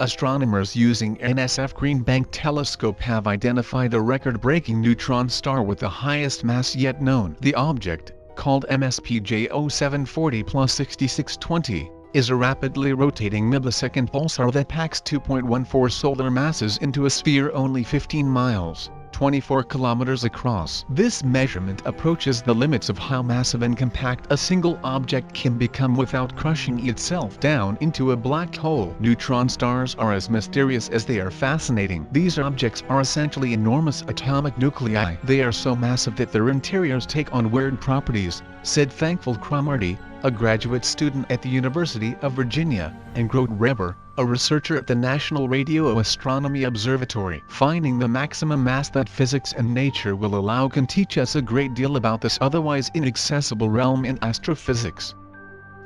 Astronomers using NSF Green Bank telescope have identified a record-breaking neutron star with the highest mass yet known. The object, called MSP J0740+6620, is a rapidly rotating millisecond pulsar that packs 2.14 solar masses into a sphere only 15 miles. 24 kilometers across. This measurement approaches the limits of how massive and compact a single object can become without crushing itself down into a black hole. Neutron stars are as mysterious as they are fascinating. These objects are essentially enormous atomic nuclei. They are so massive that their interiors take on weird properties, said Thankful Cromarty, a graduate student at the University of Virginia, and Grote Reber, a researcher at the National Radio Astronomy Observatory. Finding the maximum mass that physics and nature will allow can teach us a great deal about this otherwise inaccessible realm in astrophysics.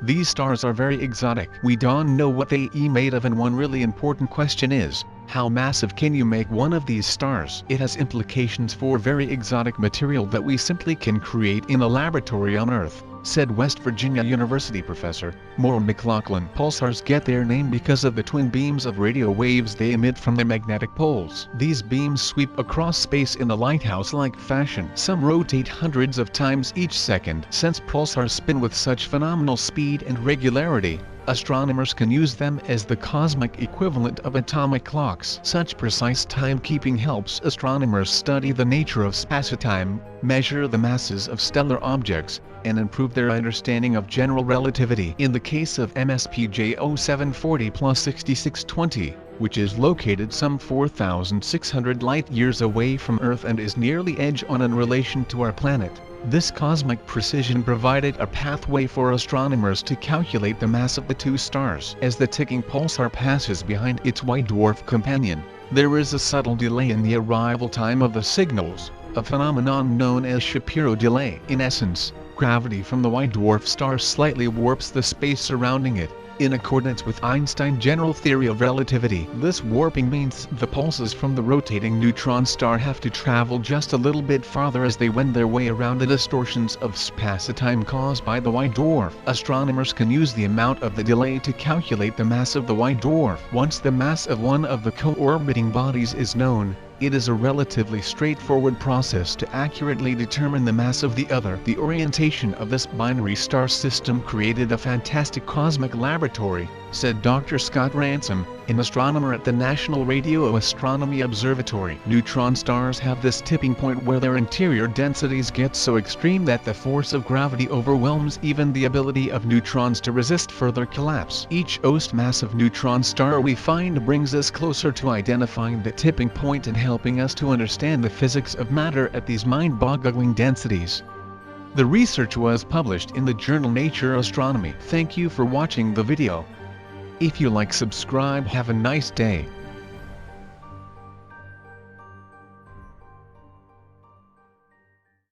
These stars are very exotic. We don't know what they are made of, and one really important question is, how massive can you make one of these stars? It has implications for very exotic material that we simply can create in a laboratory on Earth, said West Virginia University professor Moore McLaughlin. Pulsars get their name because of the twin beams of radio waves they emit from their magnetic poles. These beams sweep across space in a lighthouse-like fashion. Some rotate hundreds of times each second. Since pulsars spin with such phenomenal speed and regularity, astronomers can use them as the cosmic equivalent of atomic clocks. Such precise timekeeping helps astronomers study the nature of spacetime, measure the masses of stellar objects, and improve their understanding of general relativity. In the case of MSP J0740+6620, which is located some 4,600 light-years away from Earth and is nearly edge-on in relation to our planet, this cosmic precision provided a pathway for astronomers to calculate the mass of the two stars. As the ticking pulsar passes behind its white dwarf companion, there is a subtle delay in the arrival time of the signals, a phenomenon known as Shapiro delay. In essence, gravity from the white dwarf star slightly warps the space surrounding it, in accordance with Einstein's general theory of relativity. This warping means the pulses from the rotating neutron star have to travel just a little bit farther as they wend their way around the distortions of spacetime caused by the white dwarf. Astronomers can use the amount of the delay to calculate the mass of the white dwarf. Once the mass of one of the co-orbiting bodies is known, it is a relatively straightforward process to accurately determine the mass of the other. The orientation of this binary star system created a fantastic cosmic laboratory, said Dr. Scott Ransom, an astronomer at the National Radio Astronomy Observatory. Neutron stars have this tipping point where their interior densities get so extreme that the force of gravity overwhelms even the ability of neutrons to resist further collapse. Each massive neutron star we find brings us closer to identifying the tipping point and helping us to understand the physics of matter at these mind-boggling densities. The research was published in the journal Nature Astronomy. Thank you for watching the video. If you like, subscribe. Have a nice day.